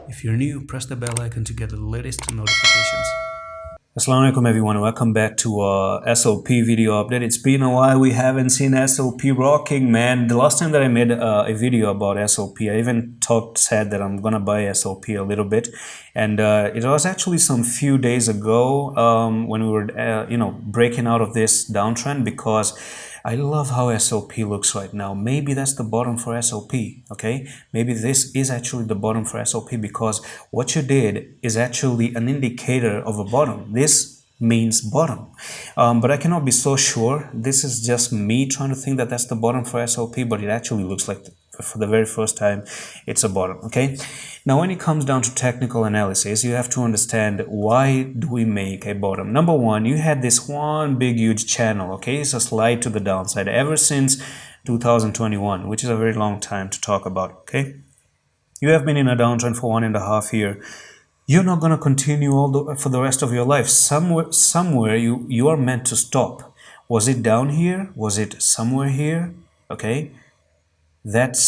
If you're new, press the bell icon to get the latest notifications. Assalamu alaikum everyone, welcome back to SOP video update. It's been a while, we haven't seen SOP rocking, man. The last time that I made a video about SOP, I even said that I'm gonna buy SOP a little bit, and it was actually some few days ago when we were breaking out of this downtrend, because I love how SOP looks right now. Maybe that's the bottom for SOP, okay? Maybe this is actually the bottom for SOP, because what you did is actually an indicator of a bottom. This means bottom, but I cannot be so sure. This is just me trying to think that that's the bottom for SOP, but it actually looks like for the very first time it's a bottom. Okay, now when it comes down to technical analysis, you have to understand, why do we make a bottom? Number one, you had this one big huge channel. Okay, it's a slide to the downside ever since 2021, which is a very long time to talk about. Okay, you have been in a downtrend for 1.5 years. You're not going to continue for the rest of your life. Somewhere you are meant to stop. Was it down here? Was it somewhere here? Okay, that's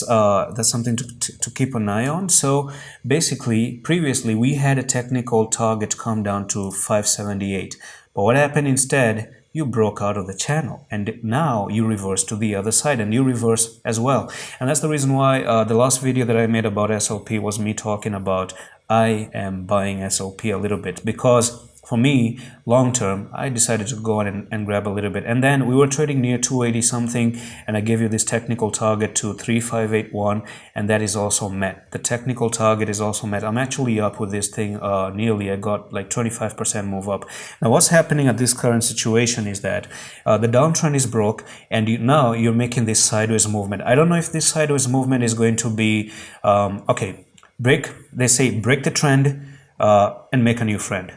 something to keep an eye on. So basically, previously we had a technical target come down to 578, but what happened instead? You broke out of the channel, and now you reverse to the other side, and you reverse as well. And that's the reason why the last video that I made about SOP was me talking about I am buying SOP a little bit, because for me, long term, I decided to go on and grab a little bit. And then we were trading near 280 something, and I gave you this technical target to 3581, and that is also met. The technical target is also met. I'm actually up with this thing nearly. I got like 25% move up. Now what's happening at this current situation is that the downtrend is broke, and now you're making this sideways movement. I don't know if this sideways movement is going to be they say break the trend and make a new friend.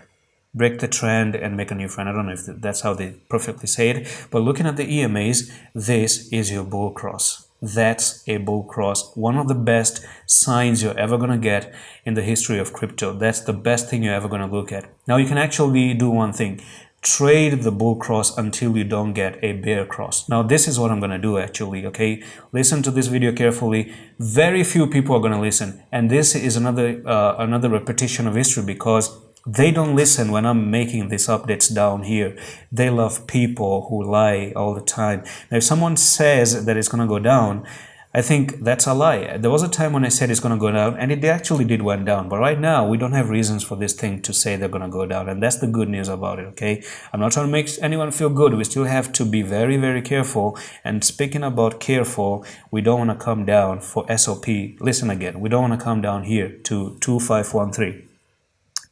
Break the trend and make a new friend. I don't know if that's how they perfectly say it, but looking at the EMAs, this is your bull cross. That's a bull cross. One of the best signs you're ever going to get in the history of crypto. That's the best thing you're ever going to look at. Now you can actually do one thing. Trade the bull cross until you don't get a bear cross. Now this is what I'm going to do actually, okay? Listen to this video carefully. Very few people are going to listen, and this is another repetition of history, because they don't listen when I'm making these updates down here. They love people who lie all the time. Now if someone says that it's going to go down, I think that's a lie. There was a time when I said it's going to go down, and it actually did went down. But right now, we don't have reasons for this thing to say they're going to go down. And that's the good news about it, okay? I'm not trying to make anyone feel good. We still have to be very, very careful. And speaking about careful, we don't want to come down for SOP. Listen again. We don't want to come down here to 2513.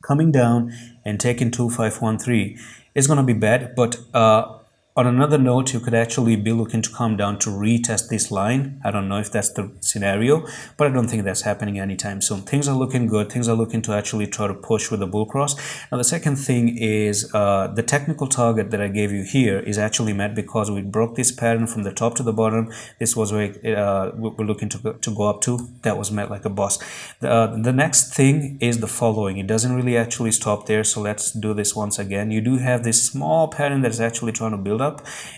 Coming down and taking 2513 is going to be bad, but on another note, you could actually be looking to come down to retest this line. I don't know if that's the scenario, but I don't think that's happening anytime soon. Things are looking good. Things are looking to actually try to push with the bull cross. Now, the second thing is the technical target that I gave you here is actually met, because we broke this pattern from the top to the bottom. This was where we're looking to go up to. That was met like a boss. The next thing is the following. It doesn't really actually stop there, so let's do this once again. You do have this small pattern that is actually trying to build up,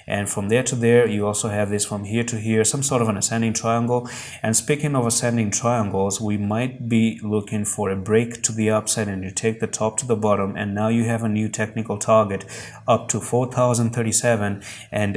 and from there to there you also have this from here to here, some sort of an ascending triangle. And speaking of ascending triangles, we might be looking for a break to the upside, and you take the top to the bottom, and now you have a new technical target up to 4037, and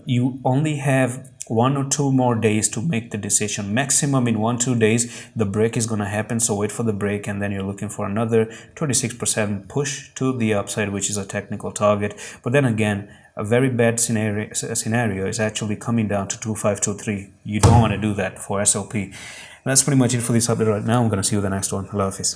you only have 1 or 2 more days to make the decision. Maximum in 1-2 days the break is going to happen, so wait for the break, and then you're looking for another 26% push to the upside, which is a technical target. But then again, a very bad scenario is actually coming down to 2523. You don't want to do that for SOP. That's pretty much it for this update right now. I'm going to see you in the next one. Allah Hafiz.